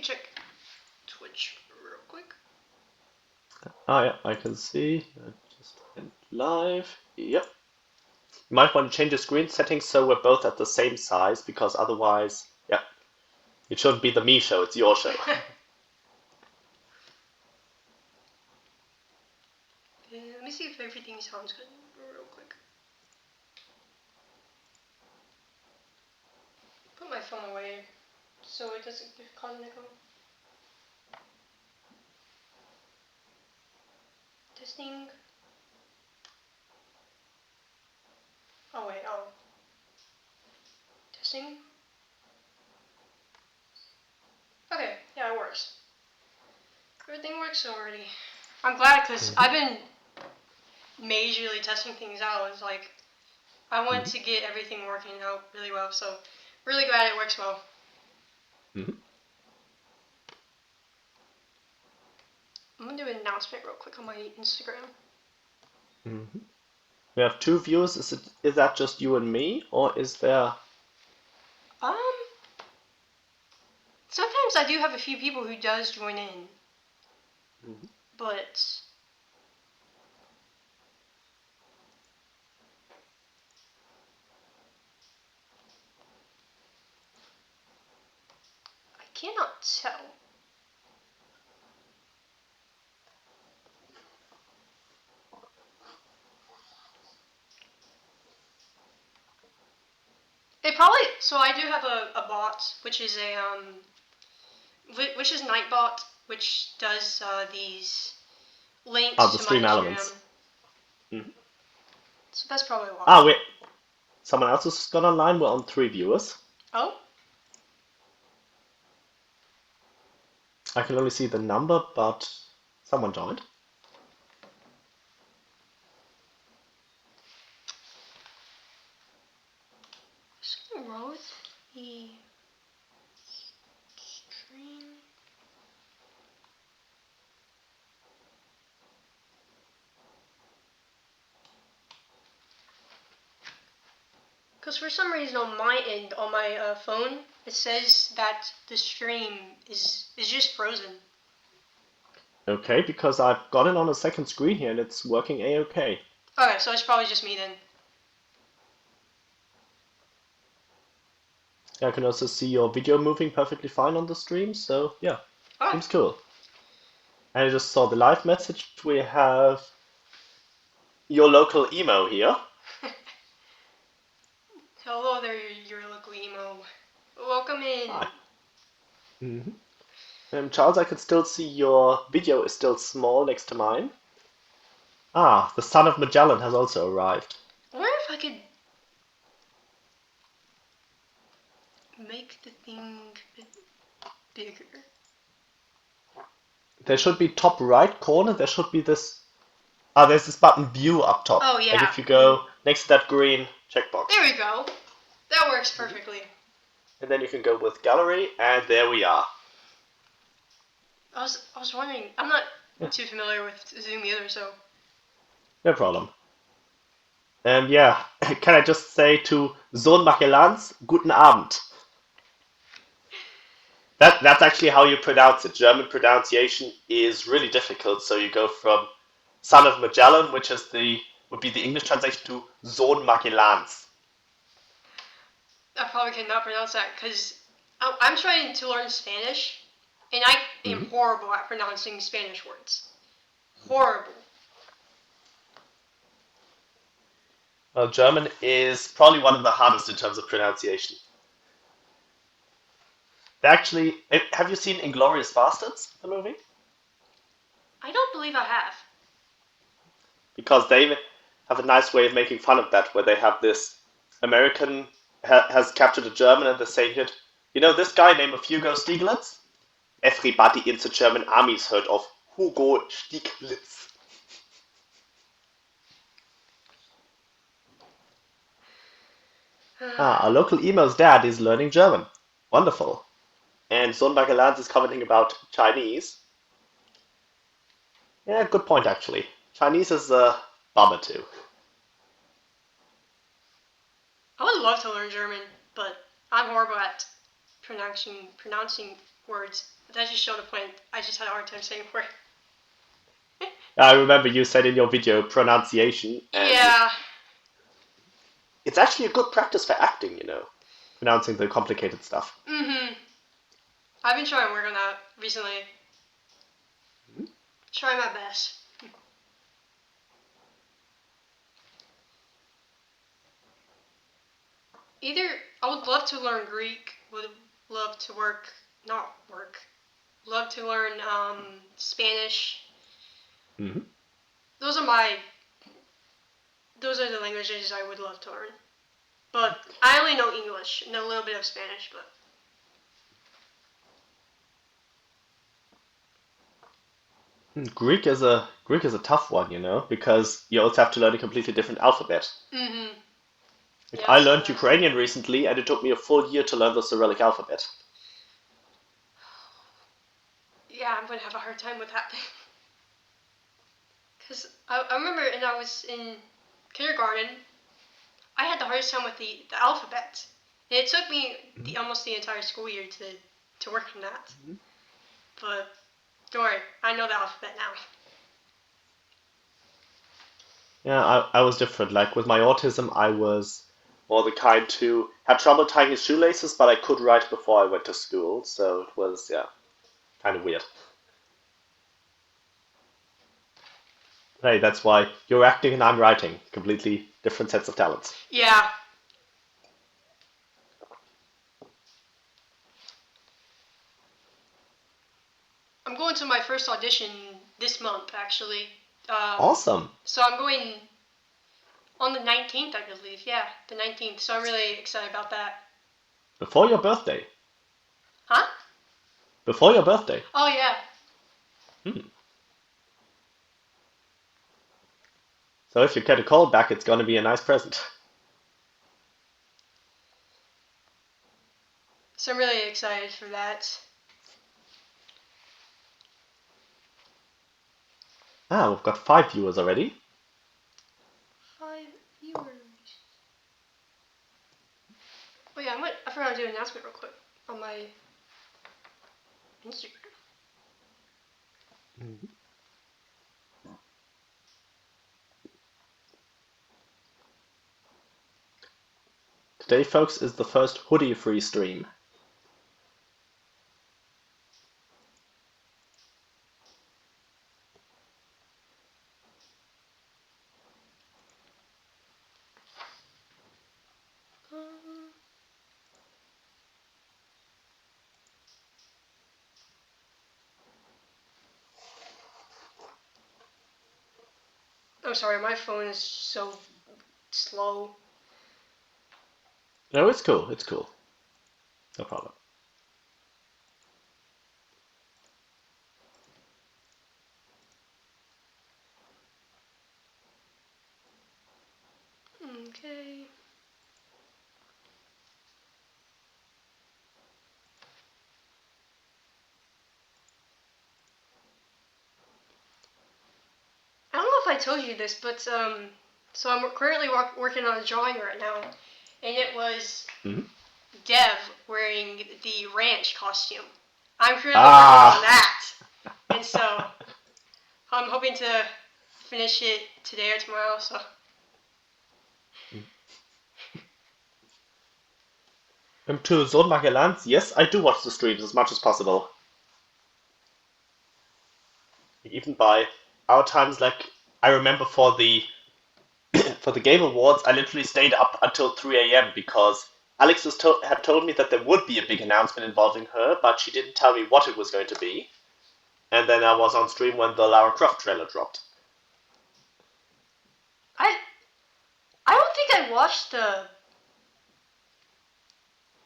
check Twitch real quick. Ah, yeah, I can see. I just went live. Yep. You might want to change your screen settings so we're both at the same size, because otherwise, yeah, it shouldn't be the me show, it's your show. Let me see if everything sounds good real quick. Put my phone away so it doesn't cause an echo. Testing. Oh wait, oh. Testing. Okay, yeah, it works. Everything works already. I'm glad because I've been majorly testing things out. It's like I want to get everything working out really well, so really glad it works well. I'm gonna do an announcement real quick on my Instagram. We have 2 viewers. Is that just you and me, or is there? Sometimes I do have a few people who does join in, but I cannot tell. It probably, so I do have a bot, which is which is Nightbot, which does these links The to my stream Instagram. elements. So that's probably why. Wait. Someone else has gone online. We're on 3 viewers. Oh? I can only see the number, but someone joined. Something wrong with the stream? Because for some reason on my end, on my phone, it says that the stream is just frozen. Okay, because I've got it on a second screen here and it's working a-okay. Okay, so it's probably just me then. I can also see your video moving perfectly fine on the stream, so yeah, seems cool. I just saw the live message. We have your local emo here. Hello there, your local emo. Welcome in. Hi. Charles, I can still see your video is still small next to mine. The Son of Magellan has also arrived. I wonder if I could make the thing a bit bigger. There should be top right corner, there should be this. There's this button view up top. Oh, yeah. Like if you go next to that green checkbox. There we go. That works perfectly. And then you can go with gallery, and there we are. I was wondering, I'm not too familiar with Zoom either, so. No problem. Yeah, can I just say to Sohn Magellans, guten Abend. That's actually how you pronounce it. German pronunciation is really difficult, so you go from Son of Magellan, which is would be the English translation, to Sohn Magellans. I probably cannot pronounce that because I'm trying to learn Spanish, and I am horrible at pronouncing Spanish words. Horrible. Well, German is probably one of the hardest in terms of pronunciation. Actually, have you seen Inglourious Basterds, the movie? I don't believe I have. Because they have a nice way of making fun of that, where they have this American has captured a German and they're saying it. You know this guy named Hugo Stieglitz? Everybody in the German army's heard of Hugo Stieglitz. Our local emo's dad is learning German. Wonderful. And Sohn Magellans is commenting about Chinese. Yeah, good point actually. Chinese is a bummer too. I would love to learn German, but I'm horrible at pronouncing words. But that just showed a point. I just had a hard time saying word. I remember you said in your video pronunciation, and Yeah. it's actually a good practice for acting, pronouncing the complicated stuff. I've been trying to work on that recently. Try my best. I would love to learn Greek. Would love to love to learn Spanish. Those are the languages I would love to learn. But I only know English and a little bit of Spanish. But Greek is a tough one, because you also have to learn a completely different alphabet. Like, yeah, I learned Ukrainian recently, and it took me a full year to learn the Cyrillic alphabet. Yeah, I'm gonna have a hard time with that thing. Because I remember when I was in kindergarten, I had the hardest time with the alphabet. And it took me almost the entire school year to work on that. But don't worry, I know the alphabet now. Yeah, I was different. Like with my autism, I was more the kind who had trouble tying his shoelaces, but I could write before I went to school, so it was, yeah, kind of weird. Hey, that's why you're acting and I'm writing. Completely different sets of talents. Yeah. I'm going to my first audition this month, actually. Awesome. So I'm going on the 19th, I believe. Yeah, the 19th. So I'm really excited about that. Before your birthday. Huh? Before your birthday. Oh, yeah. So if you get a call back, it's going to be a nice present. So I'm really excited for that. Ah, we've got 5 viewers already. 5 viewers. Oh yeah, I forgot to do an announcement real quick on my Instagram. Today, folks, is the first hoodie-free stream. Oh, sorry, my phone is so slow. No, it's cool. It's cool. No problem. Okay. I don't know if I told you this, but so I'm currently working on a drawing right now, and it was Dev wearing the ranch costume. I'm currently working on that, and so I'm hoping to finish it today or tomorrow. So. To Sohn Magellan's, yes, I do watch the streams as much as possible. Even by our times, like I remember for the for the Game Awards, I literally stayed up until 3 a.m. because Alex had told me that there would be a big announcement involving her, but she didn't tell me what it was going to be. And then I was on stream when the Lara Croft trailer dropped. I don't think I watched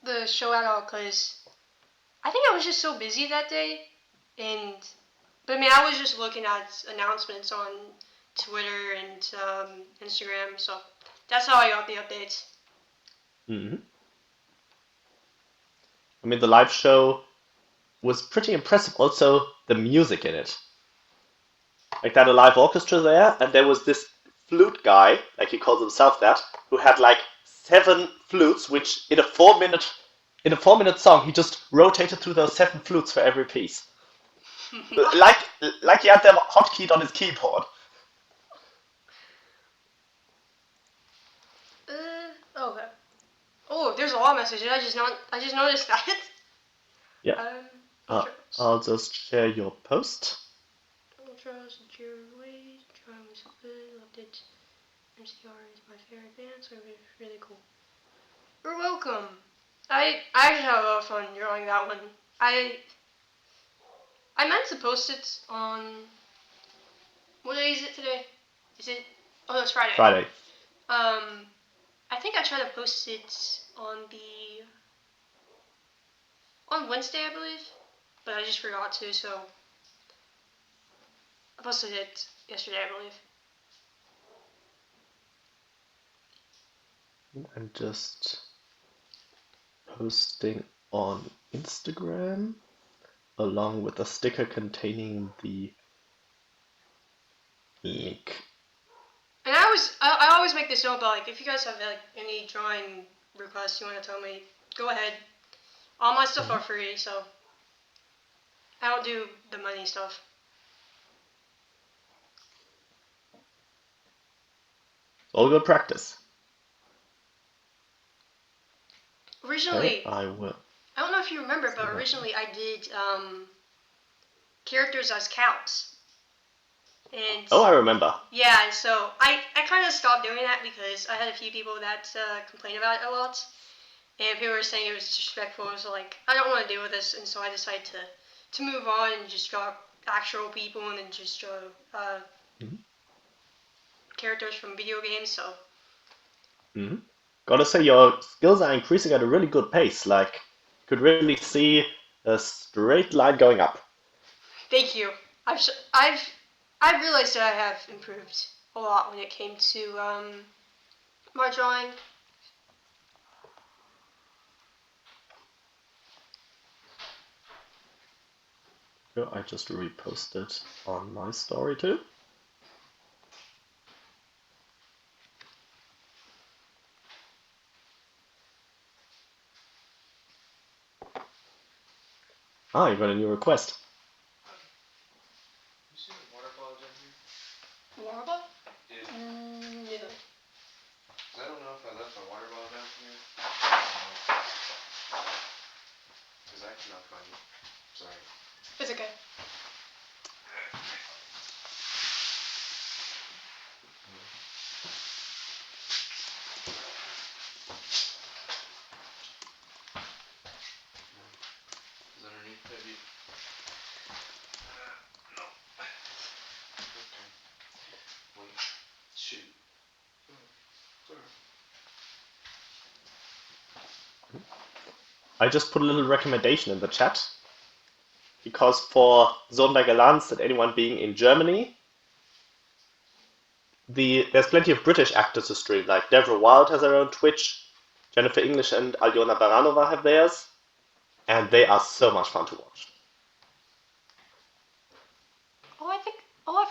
the show at all because I think I was just so busy that day, but I mean I was just looking at announcements on Twitter and Instagram, so that's how I got the updates. I mean, the live show was pretty impressive. Also, the music in it. Like, they had a live orchestra there, and there was this flute guy, like he calls himself that, who had like 7 flutes, which in a 4-minute in a 4-minute song, he just rotated through those 7 flutes for every piece, like he had them hotkeyed on his keyboard. Okay. Oh, there's a lot of messages. I just noticed that. Yeah. I'll just share your post. Charles, your way, drawing was so good. Loved it. MCR is my favorite band, so it was really cool. You're welcome. I actually had a lot of fun drawing that one. I meant to post it on. What day is it today? Is it? Oh, no, it's Friday. Friday. I think I tried to post it on Wednesday, I believe, but I just forgot to, so I posted it yesterday, I believe. I'm just posting on Instagram along with a sticker containing the link. And I always make this note about, like, if you guys have like any drawing requests you want to tell me, go ahead. All my stuff are free, so I don't do the money stuff. All good practice. Originally, I will. I don't know if you remember, but originally I did characters as cows. And I remember. yeah, and so I kind of stopped doing that because I had a few people that complained about it a lot, and people were saying it was disrespectful. So like, I don't want to deal with this, and so I decided to move on and just draw actual people and then just draw characters from video games. So. Gotta say, your skills are increasing at a really good pace. Like, you could really see a straight line going up. Thank you. I've realized that I have improved a lot when it came to my drawing. I just reposted on my story too. You got a new request. You see the water bottle down here? Water bottle? Yeah. No. I don't know if I left my water bottle down here. Because I cannot find it. Sorry. It's okay. Is underneath maybe? No. Okay. 1, 2. I just put a little recommendation in the chat. Because for Sondergelanz and anyone being in Germany, there's plenty of British actors to stream. Like Deborah Wild has her own Twitch, Jennifer English and Aljona Baranova have theirs, and they are so much fun to watch. I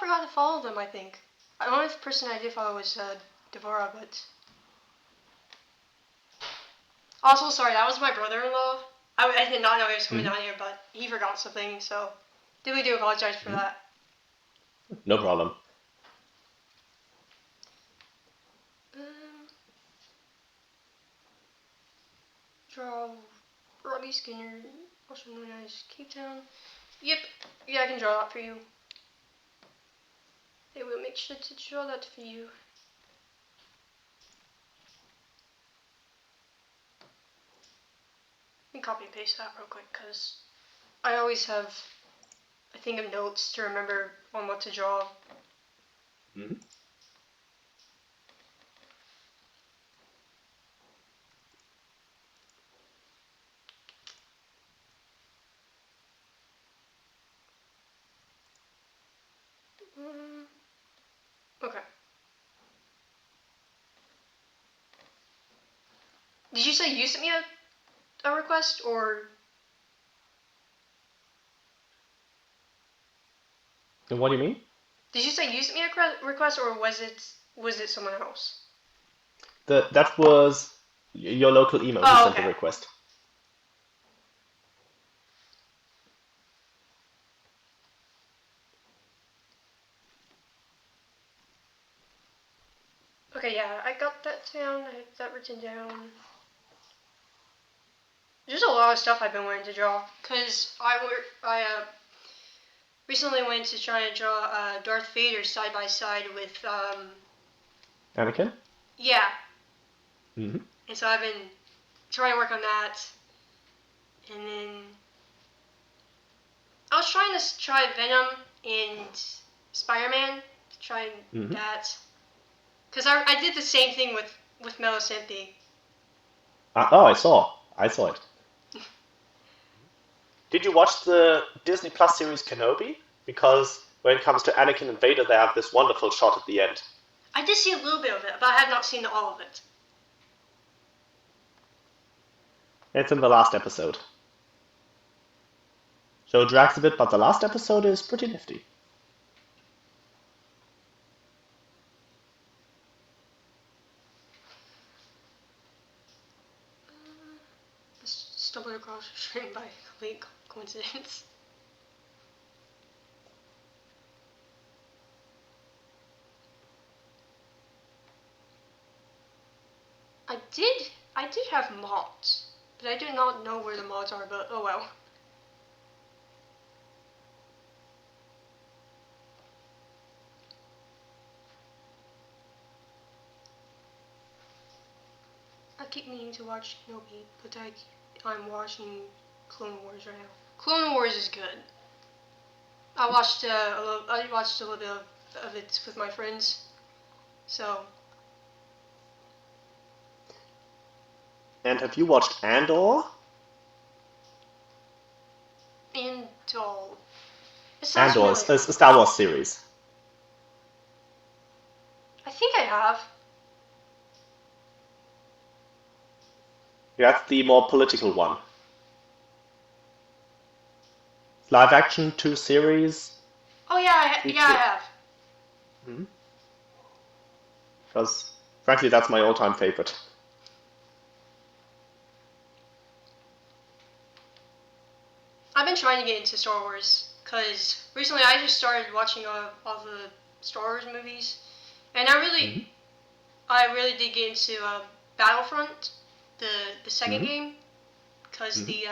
forgot to follow them. I think the only person I did follow was Devora, but also sorry, that was my brother-in-law. I did not know he was coming down here, but he forgot something, so we do apologize for that. No problem. Draw Robbie Skinner, also known as Cape Town. Yep, yeah, I can draw that for you. I will make sure to draw that for you. Let me copy and paste that real quick, because I always have a thing of notes to remember on what to draw. Okay. Did you say you sent me a request, or? And what do you mean? Did you say you sent me a request, or was it someone else? That was your local emo who sent the request. Okay, yeah, I got that down. I have that written down. There's a lot of stuff I've been wanting to draw. Because I recently went to try and draw Darth Vader side by side with, Anakin? yeah. Mm-hmm. And so I've been trying to work on that. And then I was trying to try Venom and Spider-Man. Trying that. Because I did the same thing with Melisenthe. I saw it. Did you watch the Disney Plus series Kenobi? Because when it comes to Anakin and Vader, they have this wonderful shot at the end. I did see a little bit of it, but I have not seen all of it. It's in the last episode. So it drags a bit, but the last episode is pretty nifty. Stumbled across a stream by complete coincidence. I did have mods, but I do not know where the mods are, but oh well. I keep meaning to watch Kenobi, but I'm watching Clone Wars right now. Clone Wars is good. I watched a little bit of it with my friends, so. And have you watched Andor? Andor. It sounds Andor familiar. is a Star Wars series. I think I have. That's the more political one. Live action, 2 series. Oh yeah, I have. Because, frankly, that's my all-time favorite. I've been trying to get into Star Wars because recently I just started watching all the Star Wars movies, and I really did get into Battlefront, the second game, because the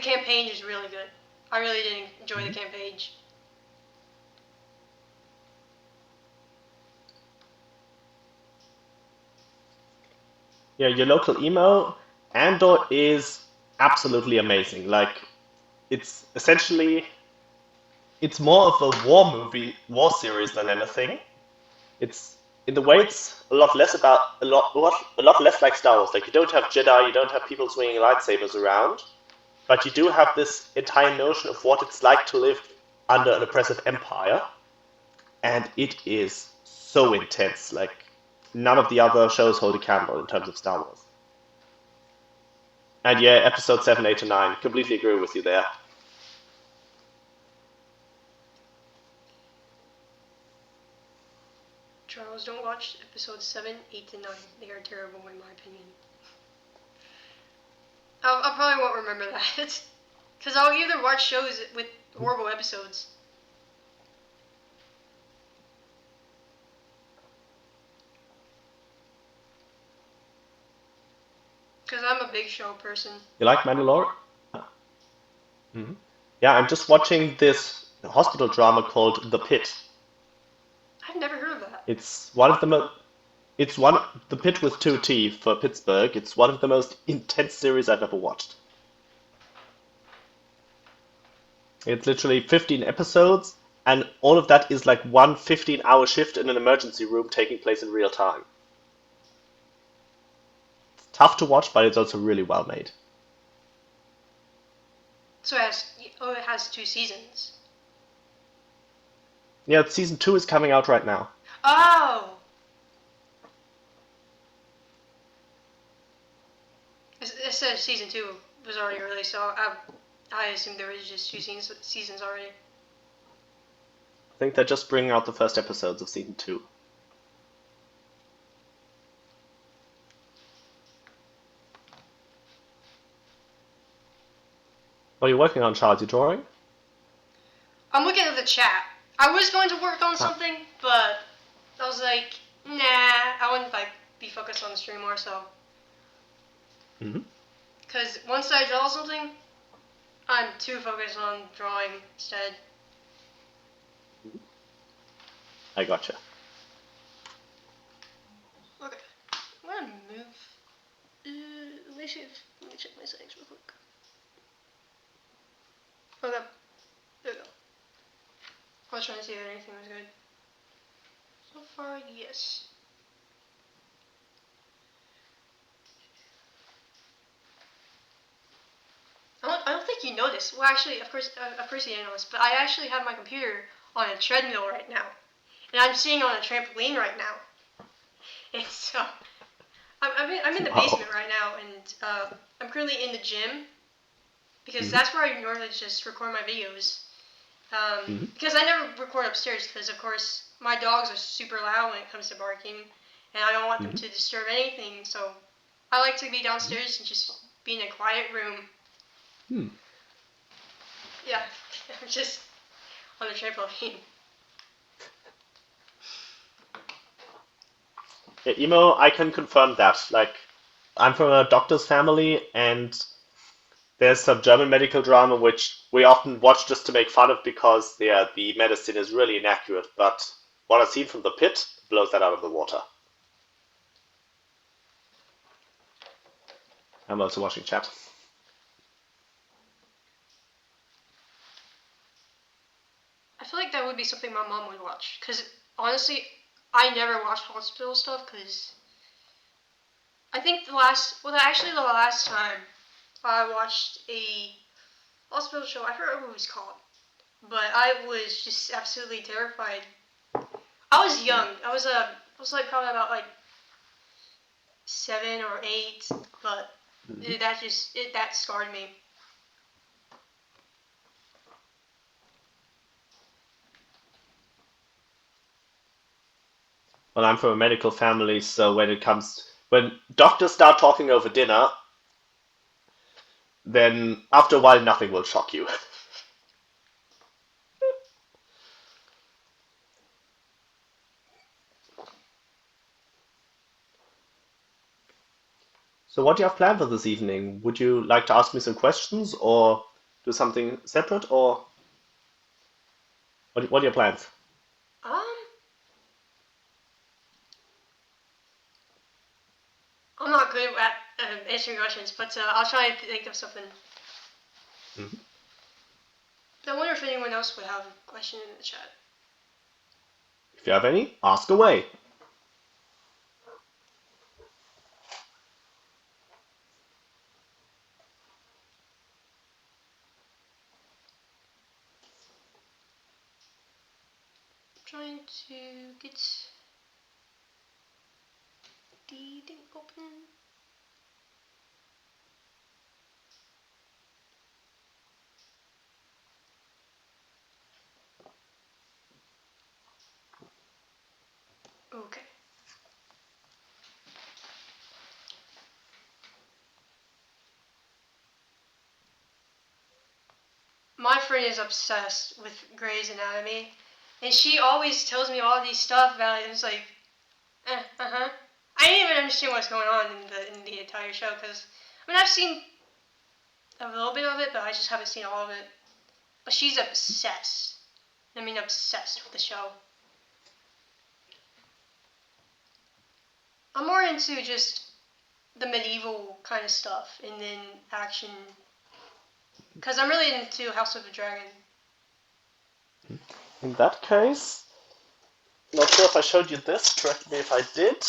campaign is really good. I really did enjoy the campaign. Yeah, your local emo, Andor is absolutely amazing. Like, it's essentially, it's more of a war series than anything. It's in the way it's a lot less like Star Wars. Like, you don't have Jedi, you don't have people swinging lightsabers around, but you do have this entire notion of what it's like to live under an oppressive empire, and it is so intense. Like, none of the other shows hold a candle in terms of Star Wars. And yeah, episode 7, 8, and 9, completely agree with you there. Charles, don't watch episodes 7, 8, and 9. They are terrible in my opinion. I probably won't remember that. Because I'll either watch shows with horrible episodes. Because I'm a big show person. You like Mandalorian? Yeah, I'm just watching this hospital drama called The Pit. I've never heard of that. It's one of the most. It's one The Pit with 2T for Pittsburgh. It's one of the most intense series I've ever watched. It's literally 15 episodes, and all of that is like one 15-hour shift in an emergency room taking place in real time. It's tough to watch, but it's also really well made. So it has 2 seasons. Yeah, season 2 is coming out right now. Oh! It said season 2 was already released, so I assumed there was just 2 seasons already. I think they're just bringing out the first episodes of season 2. What are you working on, Charles? You drawing? I'm looking at the chat. I was going to work on something, but I was like, nah, I wouldn't like be focused on the stream more so. Because once I draw something, I'm too focused on drawing instead. I gotcha. Okay, I'm gonna move. Let me see if, let me check my settings real quick. Okay, there we go. I was trying to see if anything was good. So far, yes. I don't think you know this. Well, actually, of course you didn't know this, but I actually have my computer on a treadmill right now, and I'm sitting on a trampoline right now. And so, I'm in the basement right now, and I'm currently in the gym because that's where I normally just record my videos. Because I never record upstairs because, of course, my dogs are super loud when it comes to barking, and I don't want them to disturb anything. So, I like to be downstairs and just be in a quiet room. Yeah, I'm just on the trampoline. Yeah, Emo, I can confirm that. Like, I'm from a doctor's family, and there's some German medical drama which we often watch just to make fun of because the medicine is really inaccurate. But what I've seen from the pit blows that out of the water. I'm also watching chat. I feel like that would be something my mom would watch. Because, honestly, I never watch hospital stuff because I think the last time I watched a hospital show, I forgot what it was called, but I was just absolutely terrified. I was young. I was like probably about like 7 or 8, but that scarred me. Well, I'm from a medical family, so when doctors start talking over dinner, then after a while nothing will shock you. So what do you have planned for this evening? Would you like to ask me some questions or do something separate, or what are your plans? Um, I'm not good at answering questions, but I'll try and think of something. I wonder if anyone else would have a question in the chat. If you have any, ask away. Trying to get the thing open. Okay. My friend is obsessed with Grey's Anatomy, and she always tells me all these stuff about it. And it's like, I didn't even understand what's going on in the entire show because I mean I've seen a little bit of it, but I just haven't seen all of it. But she's obsessed. I mean, obsessed with the show. I'm more into just the medieval kind of stuff and then action. Because I'm really into House of the Dragon. In that case, not sure if I showed you this. Correct me if I did.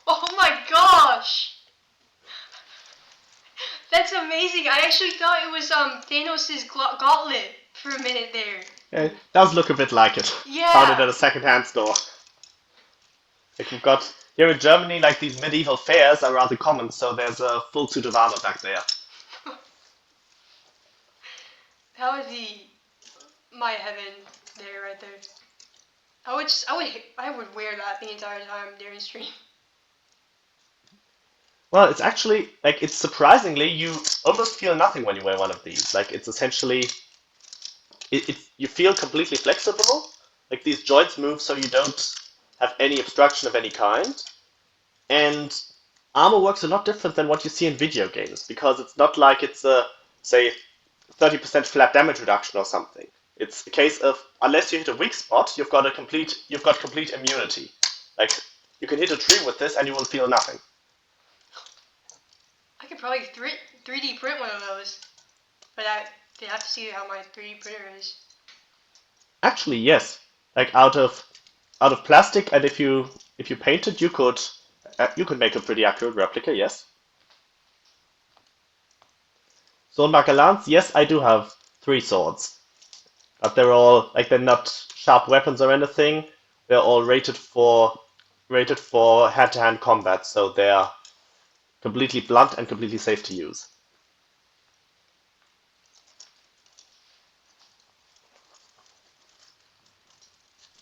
Oh my gosh! That's amazing. I actually thought it was Thanos' gauntlet for a minute there. It does look a bit like it. Yeah. Found it at a second-hand store. Like we've got here in Germany, like these medieval fairs are rather common, so there's a full suit of armor back there. That would be my heaven there, right there. I would wear that the entire time during stream. Well, it's actually like it's surprisingly you almost feel nothing when you wear one of these. Like it's essentially you feel completely flexible. Like these joints move so you don't have any obstruction of any kind. And armor works a lot different than what you see in video games because it's not like it's a, say, 30% flat damage reduction or something. It's a case of unless you hit a weak spot, you've got complete immunity. Like you can hit a tree with this and you will feel nothing. I could probably 3D print one of those, but they have to see how my 3D printer is. Actually, yes. Like out of plastic, and if you paint it, you could make a pretty accurate replica. Yes. Sword Magellan's, yes, I do have 3 swords, but they're not sharp weapons or anything. They're all rated for hand-to-hand combat, so they're completely blunt and completely safe to use.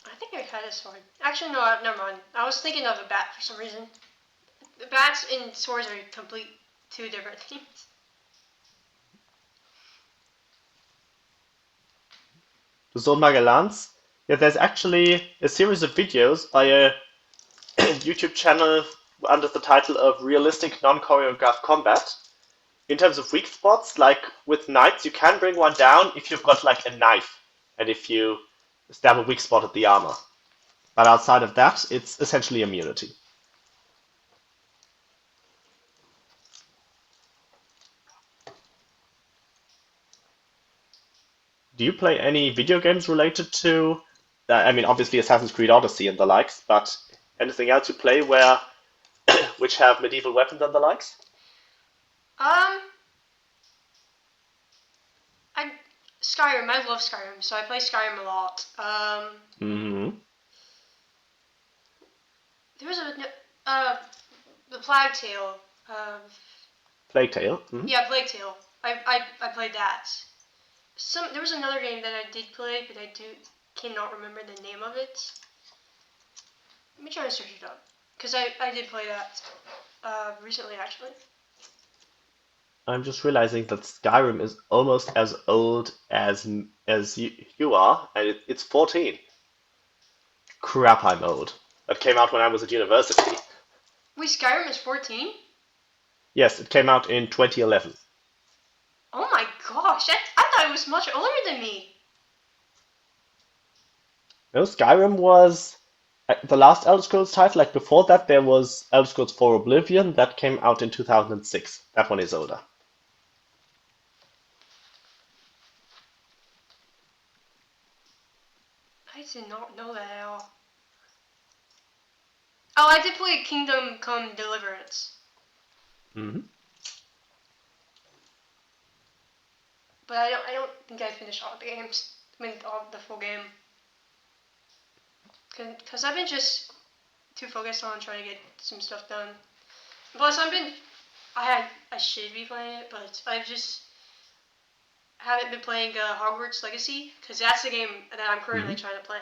I think I had a sword. Actually, no, never mind. I was thinking of a bat for some reason. The bats and swords are two different things. The Sword Magellan's, yeah, there's actually a series of videos by a YouTube channel under the title of Realistic Non-Choreographed Combat. In terms of weak spots, like with knights, you can bring one down if you've got like a knife and if you stab a weak spot at the armor. But outside of that, it's essentially immunity. Do you play any video games related to, I mean, obviously Assassin's Creed Odyssey and the likes, but anything else you play which have medieval weapons and the likes? Skyrim. I love Skyrim, so I play Skyrim a lot. There was the Plague Tale. Plague Tale. Yeah, Plague Tale. I played that. There was another game that I did play, but I cannot remember the name of it. Let me try to search it up, because I did play that recently, actually. I'm just realizing that Skyrim is almost as old as you are, and it's 14. Crap, I'm old. That came out when I was at university. Wait, Skyrim is 14? Yes, it came out in 2011. Oh my gosh, I thought it was much older than me. No, Skyrim was the last Elder Scrolls title. Like before that, there was Elder Scrolls 4 Oblivion that came out in 2006. That one is older. I did not know that at all. Oh, I did play Kingdom Come Deliverance. Mm-hmm. But I don't think I finished all the games. I mean, the full game. Because I've been just too focused on trying to get some stuff done. Plus, I should be playing it, but I've just haven't been playing Hogwarts Legacy, because that's the game that I'm currently trying to play.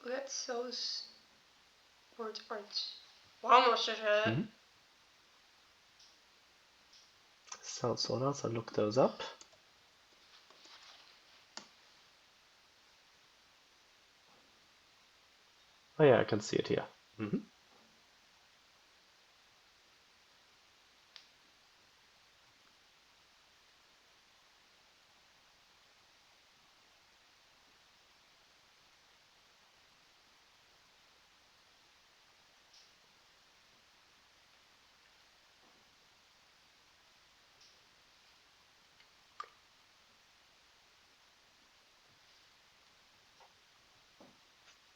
Let's those words aren't. Well, almost just read it. Sounds so nice. I'll look those up. Oh yeah, I can see it here.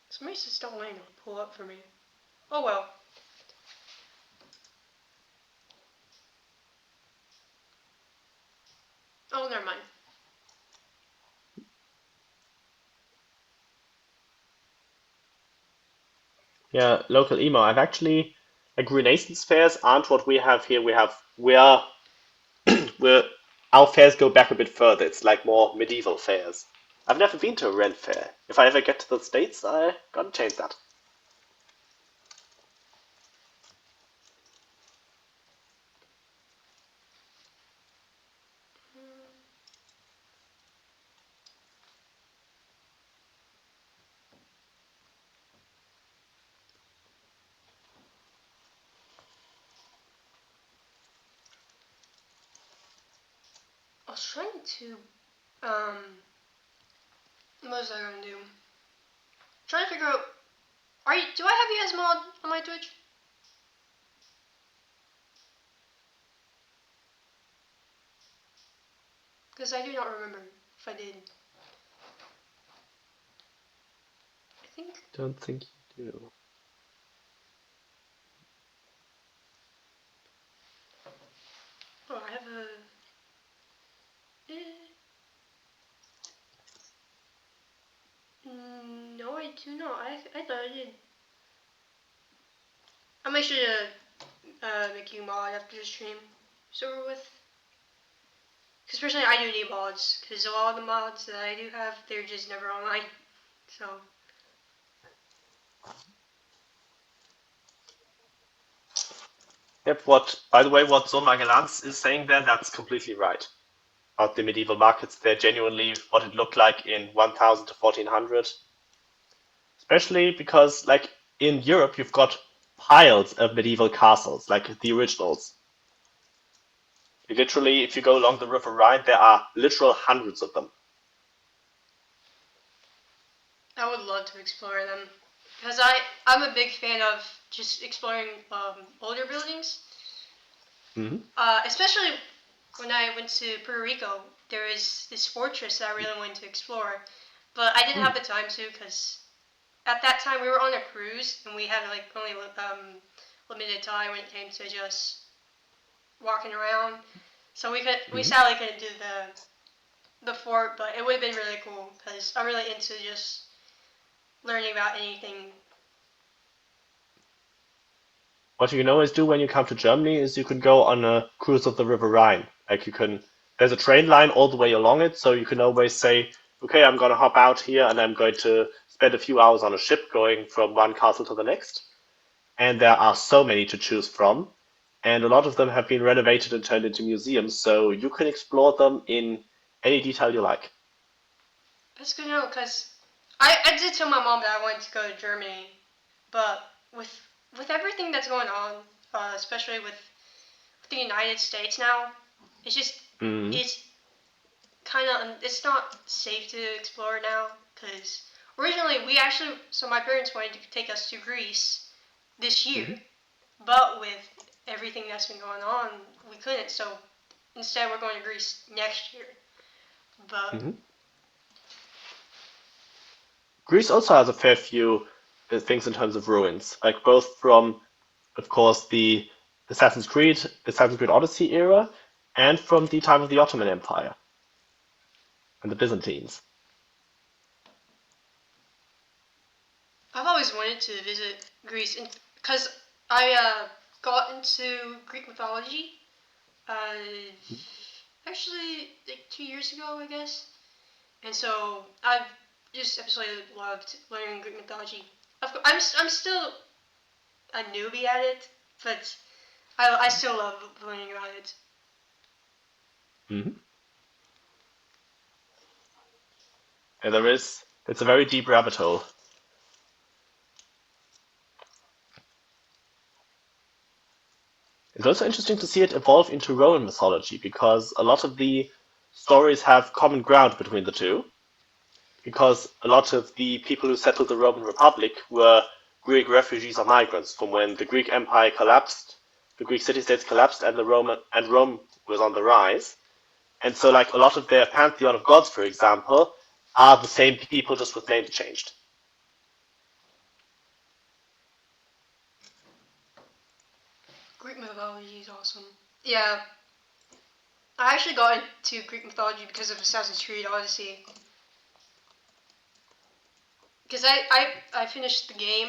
Somebody's just not letting it pull up for me. Oh well. Oh, never mind. Yeah, local emo. I've actually like Renaissance fairs aren't what we have here. We're our fairs go back a bit further. It's like more medieval fairs. I've never been to a Ren fair. If I ever get to the States, I gotta change that. was trying to, what was I gonna do? Trying to figure out, do I have you as mod on my Twitch? Because I do not remember if I did. I think. Don't think you do. Oh, I have a. No, I do not. I thought I did. I'll make sure to make you mod after the stream. So we're with. Because personally, I do need mods. Because a lot of the mods that I do have, they're just never online. So. Yep, by the way, what Zon Magellan's is saying there, that's completely right. About the medieval markets, they're genuinely what it looked like in 1000 to 1400. Especially because, like, in Europe, you've got piles of medieval castles, like the originals. Literally, if you go along the River Rhine, there are literal hundreds of them. I would love to explore them. Because I'm a big fan of just exploring older buildings. Mm-hmm. Especially when I went to Puerto Rico, there is this fortress that I really wanted to explore. But I didn't have the time to because at that time we were on a cruise and we had like only limited time when it came to just walking around. So we sadly couldn't do the fort, but it would have been really cool because I'm really into just learning about anything. What you can always do when you come to Germany is you can go on a cruise of the River Rhine. Like there's a train line all the way along it, so you can always say, okay, I'm gonna hop out here and I'm going to spend a few hours on a ship going from one castle to the next. And there are so many to choose from, and a lot of them have been renovated and turned into museums, so you can explore them in any detail you like. That's good to know because I did tell my mom that I wanted to go to Germany, but with everything that's going on, especially with the United States now, it's just it's kind of it's not safe to explore now because originally my parents wanted to take us to Greece this year, but with everything that's been going on, we couldn't. So instead, we're going to Greece next year. But Greece also has a fair few things in terms of ruins, like both from, of course, the Assassin's Creed Odyssey era, and from the time of the Ottoman Empire and the Byzantines. I've always wanted to visit Greece because I got into Greek mythology. Actually, like 2 years ago, I guess. And so I've just absolutely loved learning Greek mythology. I'm still a newbie at it, but I still love learning about it. And it's a very deep rabbit hole. It's also interesting to see it evolve into Roman mythology, because a lot of the stories have common ground between the two. Because a lot of the people who settled the Roman Republic were Greek refugees or migrants from when the Greek Empire collapsed, the Greek city-states collapsed, and Rome was on the rise. And so, like, a lot of their pantheon of gods, for example, are the same people, just with names changed. Greek mythology is awesome. Yeah, I actually got into Greek mythology because of Assassin's Creed Odyssey. Because I finished the game,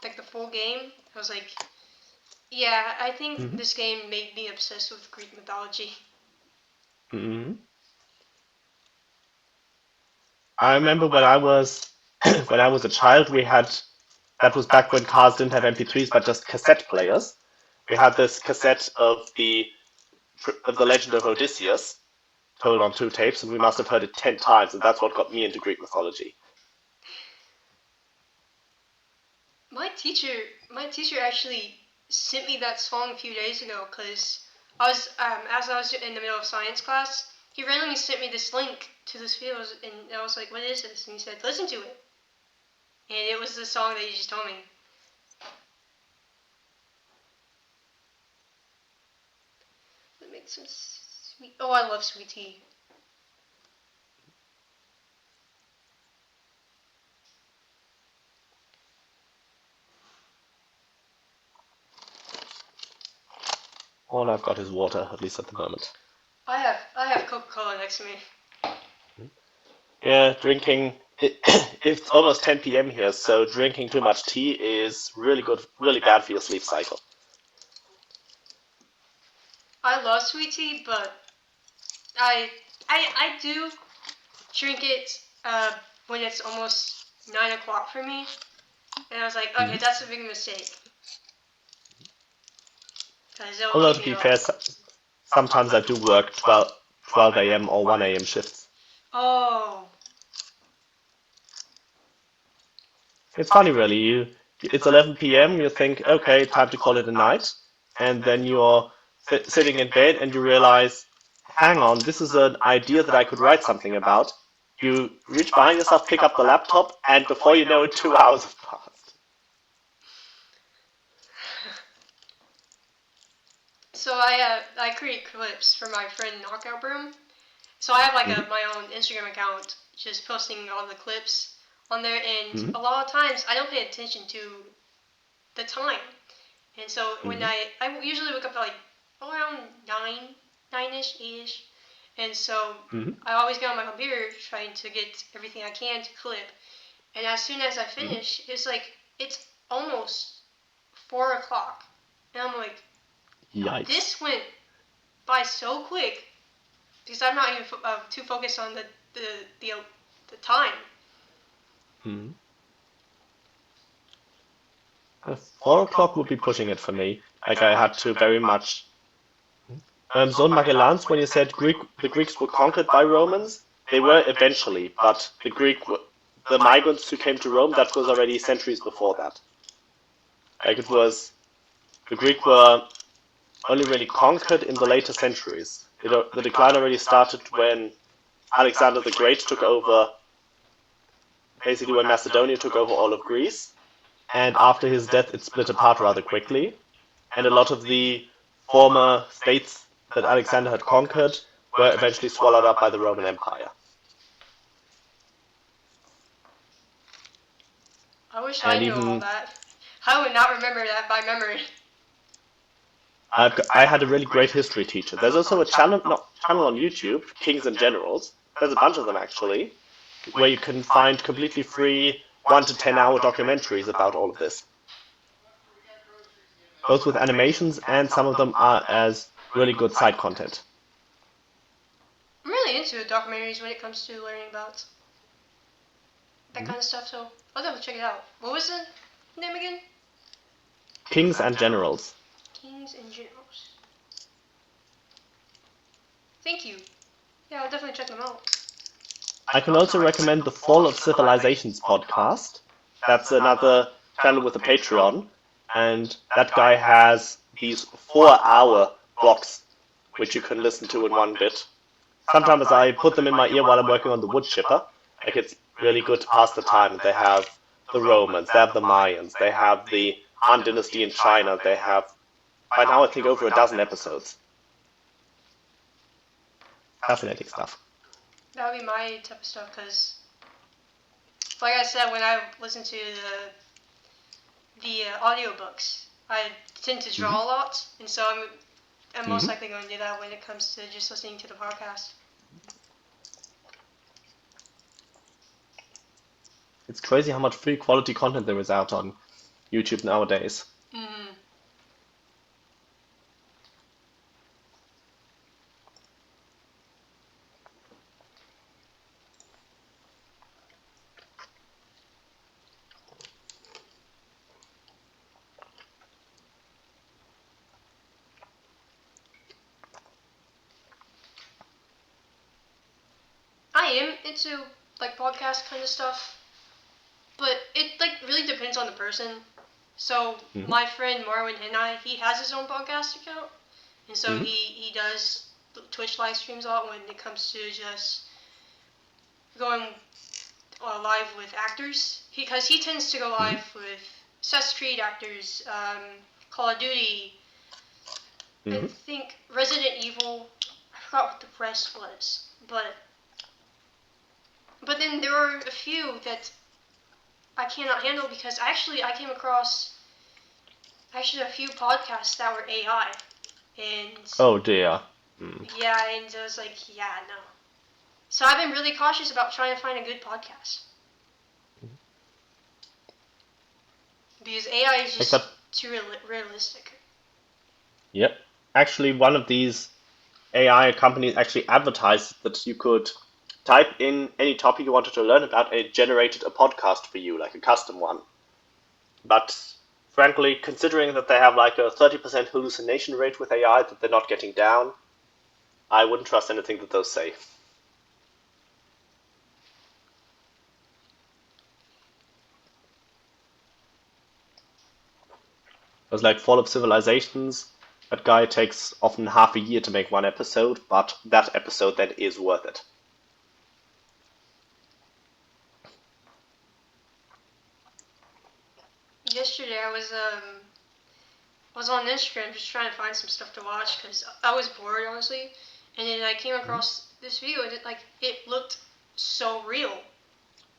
like the full game. I was like, yeah, I think this game made me obsessed with Greek mythology. I remember when I was when I was a child, that was back when cars didn't have MP3s but just cassette players. We had this cassette of the Legend of Odysseus, told on 2 tapes, and we must have heard it 10 times, and that's what got me into Greek mythology. My teacher actually sent me that song a few days ago because I was as I was in the middle of science class, he randomly sent me this link to this video, and I was like, "What is this?" And he said, "Listen to it." And it was the song that you just told me. Let me make some sweet. Oh, I love sweet tea. All I've got is water, at least at the moment. I have Coca-Cola next to me. Yeah, drinking. It's almost 10 p.m. here, so drinking too much tea is really bad for your sleep cycle. I love sweet tea, but I do drink it when it's almost 9 o'clock for me, and I was like, okay, that's a big mistake. Although to be fair, sometimes I do work 12 a.m. or 1 a.m. shifts. Oh. It's funny, really. It's 11 p.m. You think, okay, time to call it a night, and then you're sitting in bed and you realize, hang on, this is an idea that I could write something about. You reach behind yourself, pick up the laptop, and before you know it, 2 hours have passed. So I create clips for my friend Knockout Broom. So I have like my own Instagram account, just posting all the clips on there, and a lot of times I don't pay attention to the time, and so when I usually wake up at like around 9ish, 8ish, and so I always get on my computer trying to get everything I can to clip, and as soon as I finish, it's almost 4 o'clock, and I'm like, Yikes. this went by so quick because I'm not even too focused on the time. 4 o'clock would be pushing it for me. Like I had to very much. Zone Magellans, when you said the Greeks were conquered by Romans, they were eventually, but the migrants who came to Rome, that was already centuries before that. Like the Greek were only really conquered in the later centuries. The decline already started when Alexander the Great took over, basically when Macedonia took over all of Greece, and after his death it split apart rather quickly, and a lot of the former states that Alexander had conquered were eventually swallowed up by the Roman Empire. I wish I knew all that. I would not remember that by memory. I had a really great history teacher. There's also a channel on YouTube, Kings and Generals. There's a bunch of them actually, where you can find completely free 1 to 10 hour documentaries about all of this. Both with animations, and some of them are as really good side content. I'm really into documentaries when it comes to learning about that kind of stuff, so I'll definitely check it out. What was the name again? Kings and Generals. Kings and Generals. Thank you. Yeah, I'll definitely check them out. I can also recommend the Fall of Civilizations podcast. That's another channel with a Patreon, and that guy has these 4-hour blocks which you can listen to in one bit. Sometimes I put them in my ear while I'm working on the wood chipper. Like, it's really good to pass the time. They have the Romans, they have the Mayans, they have the Han Dynasty in China, they have, by now I think, over a dozen episodes. Fascinating stuff. That would be my type of stuff, because, like I said, when I listen to the audiobooks, I tend to draw a lot, and so I'm most likely going to do that when it comes to just listening to the podcast. It's crazy how much free quality content there is out on YouTube nowadays. I am into like podcast kind of stuff, but it like really depends on the person. So my friend Marwin Hinai, he has his own podcast account, and so he does Twitch live streams a lot when it comes to just going live with actors, because he tends to go live with Assassin's Creed actors, Call of Duty, I think Resident Evil. I forgot what the rest was, but then there are a few that I cannot handle, because I came across a few podcasts that were AI, and Oh dear. yeah, and I was like, yeah, no. So I've been really cautious about trying to find a good podcast. Because AI is just too realistic. Yep. Actually, one of these AI companies actually advertised that you could type in any topic you wanted to learn about, and it generated a podcast for you, like a custom one. But frankly, considering that they have like a 30% hallucination rate with AI that they're not getting down, I wouldn't trust anything that those say. It was like Fall of Civilizations. That guy takes often half a year to make one episode, but that episode then is worth it. Yesterday I was on Instagram just trying to find some stuff to watch because I was bored, honestly, and then I came across this video and it looked so real,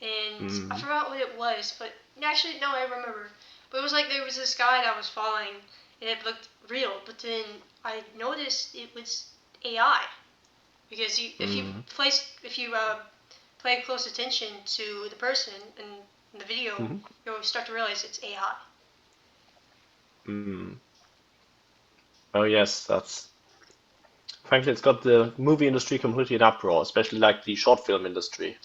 and I forgot what it was, but actually no, I remember. But it was like there was this guy that I was following, and it looked real, but then I noticed it was AI, because if you pay close attention to the person in the video, you'll start to realize it's AI. Oh yes, that's... Frankly, it's got the movie industry completely in uproar, especially like the short film industry.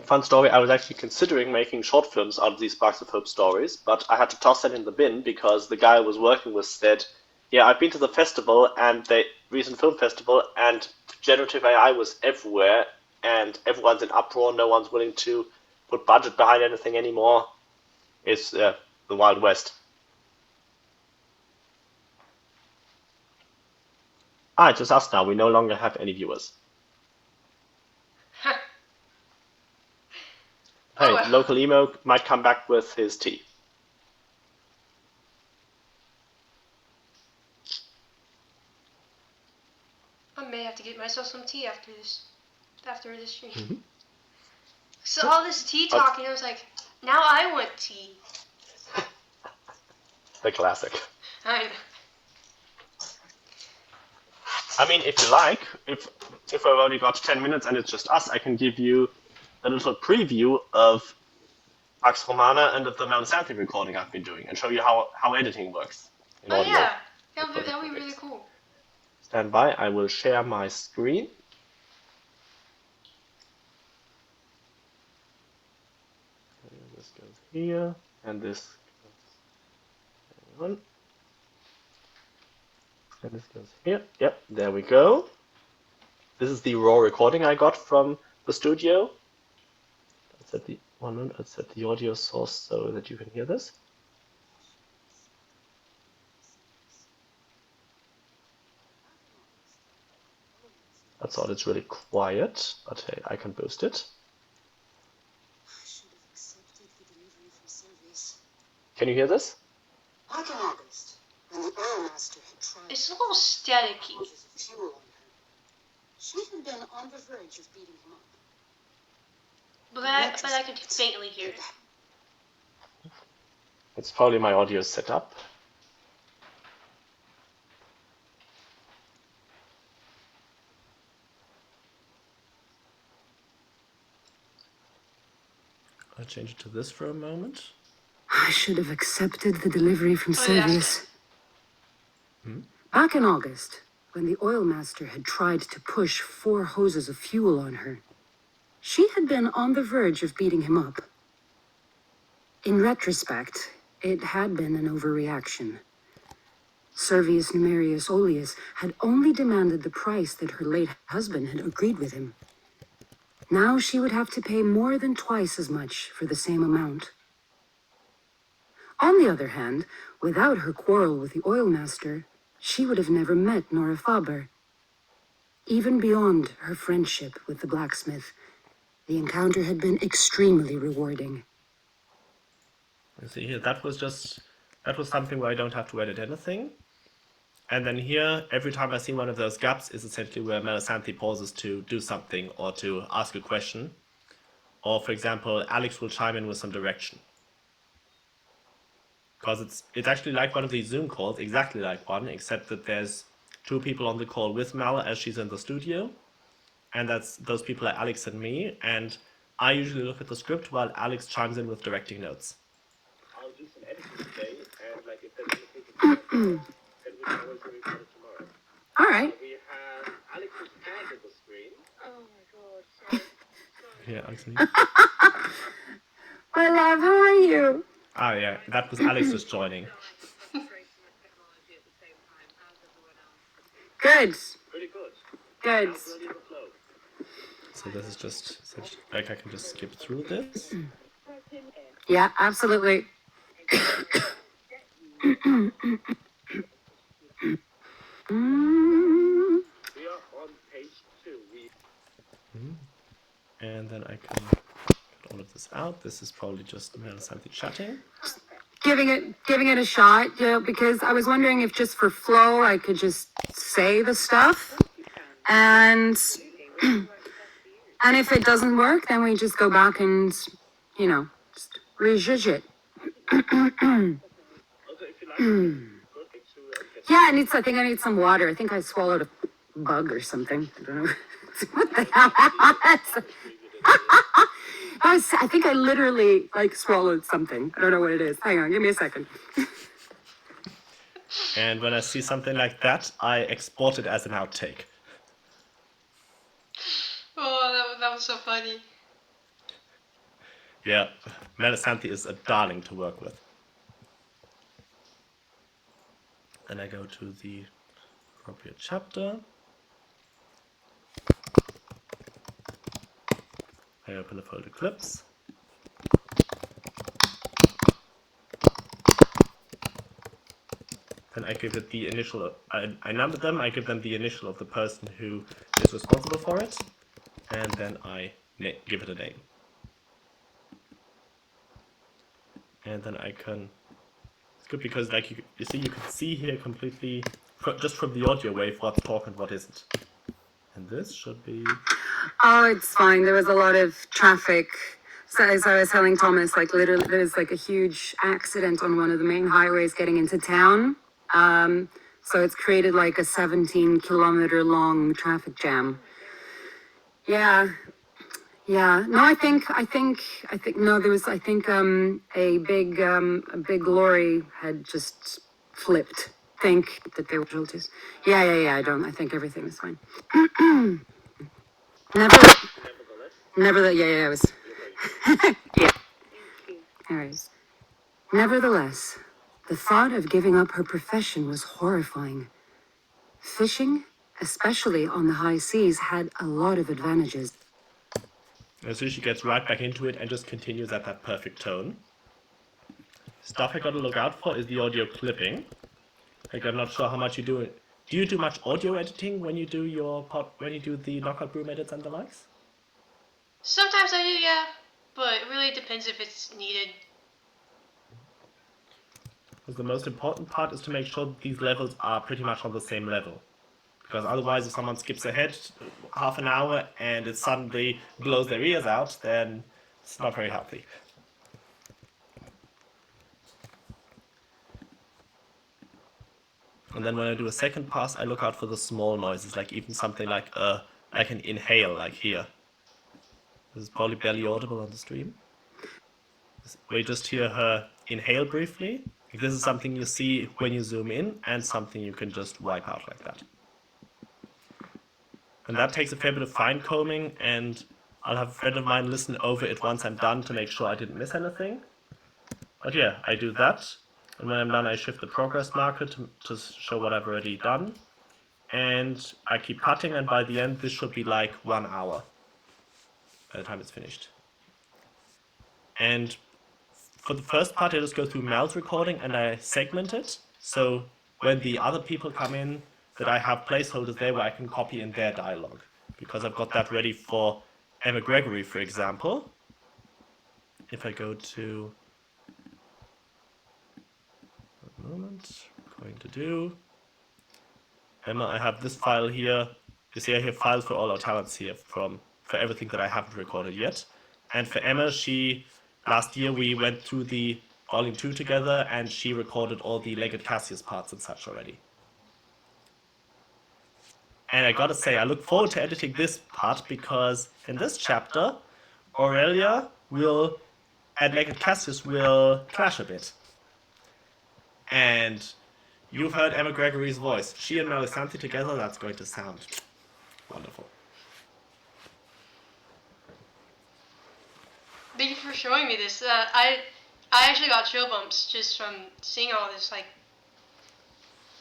Fun story, I was actually considering making short films out of these Sparks of Hope stories, but I had to toss that in the bin because the guy I was working with said, yeah, I've been to the festival, and the recent film festival, and generative AI was everywhere, and everyone's in uproar, no one's willing to put budget behind anything anymore. It's the Wild West. It's just us now, we no longer have any viewers. Hey, well. local emo might come back with his tea. I may have to get myself some tea after this stream. So all this tea talking, I was like, now I want tea. The classic. I know. I mean, if you like, if I've only got 10 minutes and it's just us, I can give you a little preview of Pax Romana and of the Mount Santi recording I've been doing, and show you how editing works in audio. Yeah, that would be really cool. Stand by, I will share my screen. This goes here, and this goes... And this goes here. Yep, there we go. This is the raw recording I got from the studio. Let's set the let's set the audio source so that you can hear this. That's all. It's really quiet, but hey, I can boost it. Can you hear this? Back in August, when the oil master had tried It's a little staticky. fuel on her, she had been on the verge of beating him up. But I could faintly hear it. It's probably my audio setup. I'll change it to this for a moment. I should have accepted the delivery from Servius. Back in August, when the oil master had tried to push 4 hoses of fuel on her, she had been on the verge of beating him up. In retrospect, it had been an overreaction. Servius Numerius Oleus had only demanded the price that her late husband had agreed with him. Now she would have to pay more than twice as much for the same amount. On the other hand, without her quarrel with the oil master, she would have never met Nora Faber. Even beyond her friendship with the blacksmith, the encounter had been extremely rewarding. You see here, that was something where I don't have to edit anything. And then here, every time I see one of those gaps is essentially where Melisanthe pauses to do something or to ask a question. Or, for example, Alex will chime in with some direction. Because it's actually like one of these Zoom calls, exactly like one, except that there's two people on the call with Mel as she's in the studio. And those people are Alex and me, and I usually look at the script while Alex chimes in with directing notes. I'll do some editing today, and like if there's anything then we can always record it tomorrow. All right. We have Alex's hand on the screen. Oh my god, sorry. Yeah, Alex and me. My love, how are you? Ah, yeah, that was Alex just joining. Good. Pretty good. Good. So this is just, like I can just skip through this. Yeah, absolutely. We are on page 2. And then I can cut all of this out. This is probably just Melisanthe chatting. Giving it a shot, because I was wondering if just for flow I could just say the stuff, and if it doesn't work, then we just go back and just rejudge it. Yeah, I think I need some water. I think I swallowed a bug or something. I don't know. What the hell? I think I literally swallowed something. I don't know what it is. Hang on, give me a second. And when I see something like that, I export it as an outtake. Oh, that was so funny. Yeah, Melisanthe is a darling to work with. Then I go to the appropriate chapter. I open the folder clips. Then I give it the initial, I number them, I give them the initial of the person who is responsible for it, and then I give it a name. And then I can, it's good because you can see here completely, just from the audio wave, what's talk and what isn't. And this should be... Oh, it's fine. There was a lot of traffic. So as I was telling Thomas, literally there's a huge accident on one of the main highways getting into town. So it's created a 17-kilometer long traffic jam. Yeah. No, I think no, there was, a big lorry had just flipped. Think that they were casualties. Yeah. I think everything is fine. Nevertheless, yeah, I was. Yeah. All right. Nevertheless, the thought of giving up her profession was horrifying. Fishing, especially on the high seas, had a lot of advantages. And so she gets right back into it and just continues at that perfect tone. Stuff I gotta look out for is the audio clipping. I'm not sure how much you do. Do you do much audio editing when you do the knockout broom edits and the likes? Sometimes I do, yeah, but it really depends if it's needed. Because the most important part is to make sure these levels are pretty much on the same level. Because otherwise, if someone skips ahead half an hour and it suddenly blows their ears out, then it's not very healthy. And then when I do a second pass, I look out for the small noises, like even something like an inhale, like here. This is probably barely audible on the stream. We just hear her inhale briefly. This is something you see when you zoom in, and something you can just wipe out like that. And that takes a fair bit of fine combing, and I'll have a friend of mine listen over it once I'm done to make sure I didn't miss anything. But yeah, I do that, and when I'm done I shift the progress marker to show what I've already done. And I keep cutting, and by the end this should be like 1 hour by the time it's finished. And for the first part I just go through Mel's recording and I segment it. So when the other people come in, that I have placeholders there where I can copy in their dialogue. Because I've got that ready for Emma Gregory, for example. If I go to... a moment, I'm going to do... Emma, I have this file here. You see I have files for all our talents here for everything that I haven't recorded yet. And for Emma, last year we went through the volume 2 together and she recorded all the Legate Cassius parts and such already. And I gotta say, I look forward to editing this part because in this chapter, Aurelia and Legate Cassius will clash a bit. And you've heard Emma Gregory's voice. She and Melisandre together, that's going to sound wonderful. Thank you for showing me this. I actually got chill bumps just from seeing all this. Like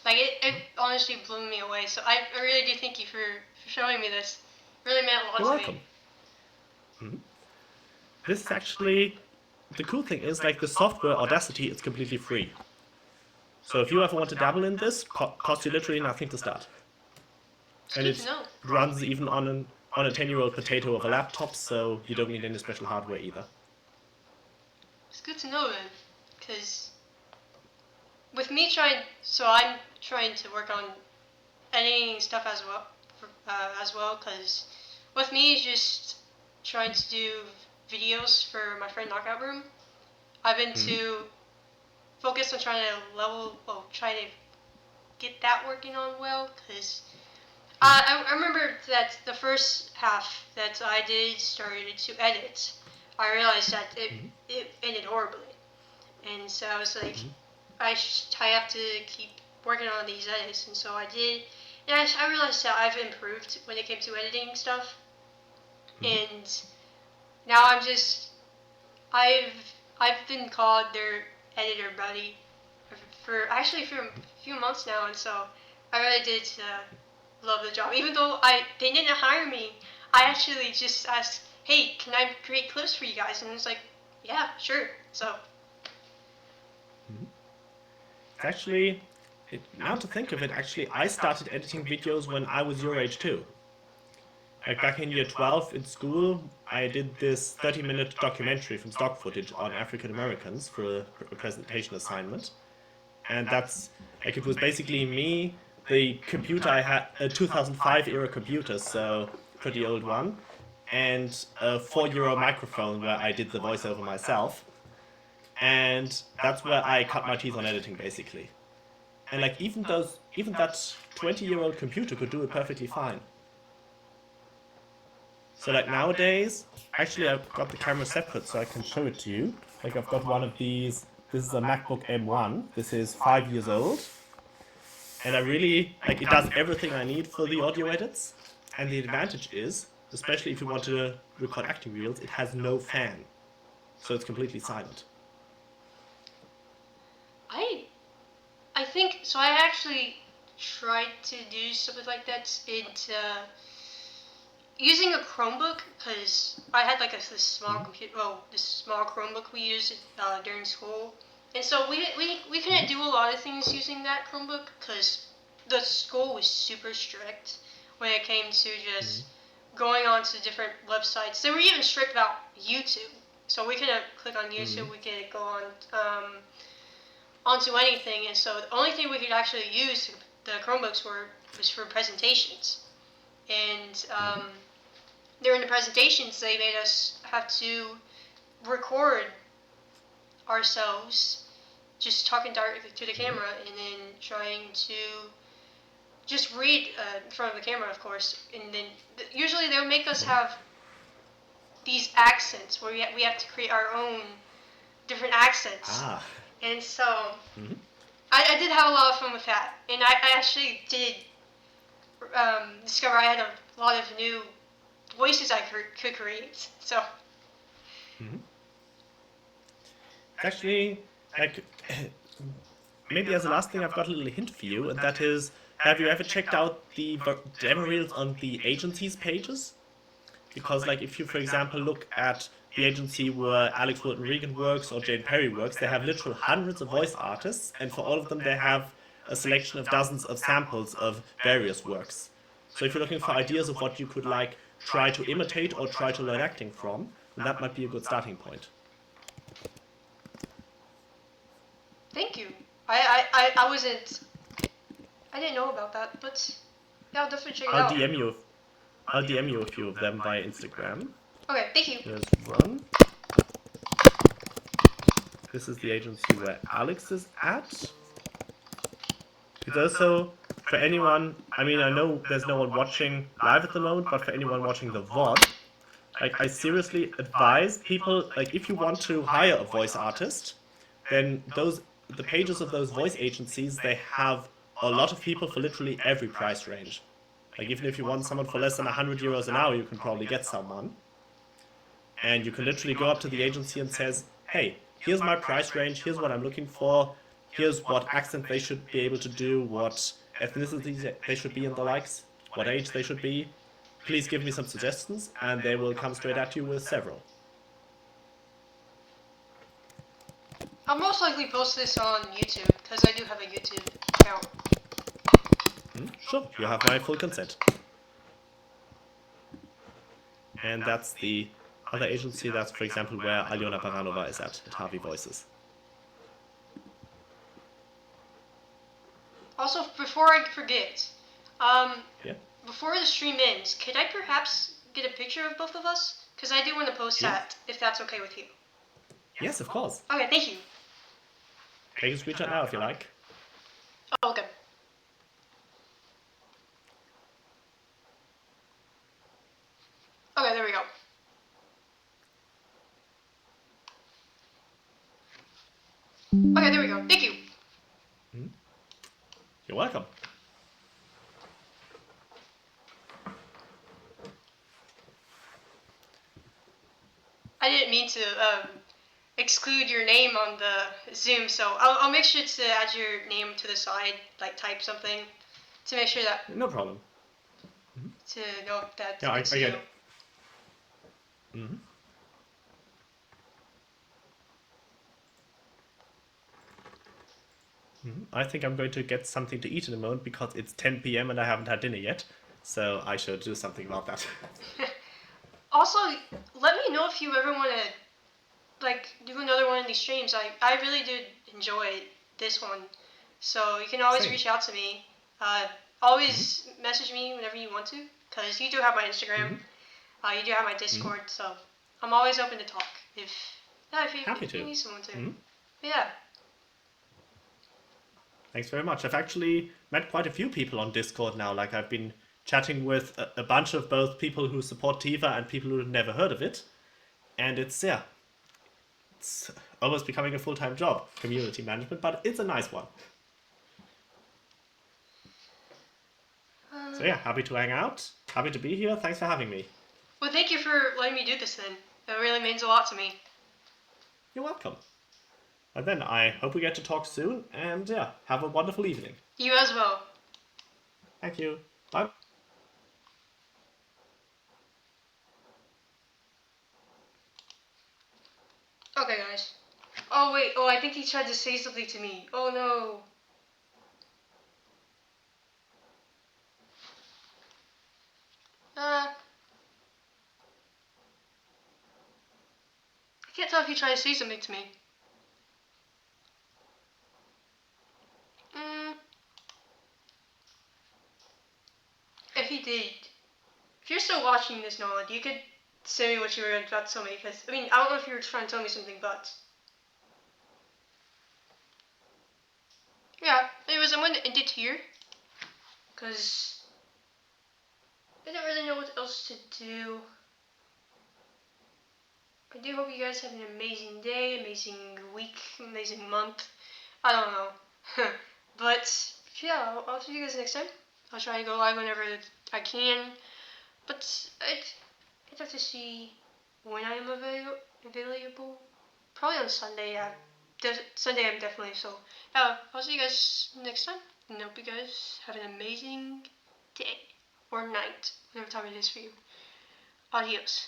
it honestly blew me away. So I really do thank you for showing me this. It really meant a lot You're to welcome. me. Mm-hmm. This is actually, the cool thing is, like, the software Audacity is completely free. So if you ever want to dabble in this, costs you literally nothing to start. It's And good to know. it runs even on a 10-year-old potato of a laptop, so you don't need any special hardware either. It's good to know then, because with me I'm trying to work on editing stuff as well, because with me just trying to do videos for my friend Knockout Room, I've been too focused on trying to try to get that working on well, because I remember that the first half that I started to edit, I realized that it ended horribly. And so I was like, I have to keep working on these edits. And so I did. And I realized that I've improved when it came to editing stuff. And now I've been called their editor buddy for a few months now. And so I really did love the job. Even though they didn't hire me, I actually just asked, hey, can I create clips for you guys? And it's like, yeah, sure. So It's actually, now to think of it, actually, I started editing videos when I was your age too. Like back in year 12 in school, I did this 30-minute documentary from stock footage on African Americans for a presentation assignment. And that's, like, it was basically me, the computer I had, a 2005 era computer, so pretty old one, and a €4 microphone where I did the voiceover myself. And that's where I cut my teeth on editing, basically. And like even that 20-year-old computer could do it perfectly fine. So like nowadays, actually I've got the camera separate so I can show it to you. Like I've got one of these, this is a MacBook M1, this is 5 years old. And I really, like, it does everything I need for the audio edits. And the advantage is, especially if you want to record acting reels, it has no fan. So it's completely silent. I think so. I actually tried to do something like that using a Chromebook, because I had like this small computer. Well, this small Chromebook we used during school, and so we couldn't do a lot of things using that Chromebook because the school was super strict when it came to just going on to different websites. They were even strict about YouTube, so we couldn't click on YouTube. We couldn't go on onto anything, and so the only thing we could actually use the Chromebooks was for presentations. And during the presentations, they made us have to record ourselves just talking directly to the camera, and then trying to just read in front of the camera, of course. And then usually they would make us have these accents where we have to create our own different accents. And so I did have a lot of fun with that, and I actually did discover I had a lot of new voices I could create. So Actually, like, maybe as a last thing, I've got a little hint for you, and that is, have you ever checked out the demo reels on the agency's pages? Because, like, if you, for example, look at the agency where Alex Wilton Regan works or Jane Perry works, they have literal hundreds of voice artists, and for all of them they have a selection of dozens of samples of various works. So if you're looking for ideas of what you could like try to imitate or try to learn acting from, then that might be a good starting point. Thank you. I wasn't. I didn't know about that, but yeah, I'll definitely check it I'll out. DM you a few of them via Instagram. Okay, thank you. Here's one. This is the agency where Alex is at. It's also for anyone, I mean, I know there's no one watching live at the moment, but for anyone watching the VOD, like, I seriously advise people, like, if you want to hire a voice artist, then the pages of those voice agencies, they have a lot of people for literally every price range. Like, even if you want someone for less than 100 euros an hour, you can probably get someone. And you can literally go up to the agency and says, hey, here's my price range, here's what I'm looking for, here's what accent they should be able to do, what ethnicity they should be and the likes, what age they should be. Please give me some suggestions, and they will come straight at you with several. I'll most likely post this on YouTube, because I do have a YouTube account. Sure, you have my full consent. And that's the other agency, that's for example where Aliona Baranova is at Harvey Voices. Also, before I forget, Yeah. before the stream ends, could I perhaps get a picture of both of us? Because I do want to post Yes. that, if that's okay with you. Yes, of course. Okay, thank you. Take a screenshot now if you like. Oh, okay. Okay, there we go. Okay, there we go. Thank you. You're welcome. I didn't mean to exclude your name on the Zoom, so I'll make sure to add your name to the side, like type something, to make sure that, No problem. to know that Yeah, I it's get you. it. I think I'm going to get something to eat in a moment because it's 10 p.m. and I haven't had dinner yet. So I should do something about that. Also, let me know if you ever want to, like, do another one of these streams. I really did enjoy this one. So you can always Same. reach out to me. Always message me whenever you want to, because you do have my Instagram. You do have my Discord, so I'm always open to talk. If Happy if you to. need someone to. Yeah. Thanks very much. I've actually met quite a few people on Discord now. Like, I've been chatting with a bunch of both people who support TIVA and people who have never heard of it. And it's almost becoming a full-time job, community management, but it's a nice one. So yeah, happy to hang out. Happy to be here. Thanks for having me. Well, thank you for letting me do this then. It really means a lot to me. You're welcome. And then I hope we get to talk soon, and yeah, have a wonderful evening. You as well. Thank you. Bye. Okay, guys. Oh, wait. Oh, I think he tried to say something to me. Oh, no. I can't tell if he tried to say something to me. If he did, if you're still watching this, Nolan, you could say me what you were about to tell me, because, I mean, I don't know if you were trying to tell me something, but... Yeah, anyways, I'm going to end it here, because I don't really know what else to do. I do hope you guys have an amazing day, amazing week, amazing month. I don't know. But, yeah, I'll see you guys next time. I'll try to go live whenever I can. But I'd have to see when I am available. Probably on Sunday, yeah. Sunday I'm definitely, so. I'll see you guys next time. And hope you guys have an amazing day. Or night. Whatever time it is for you. Adios.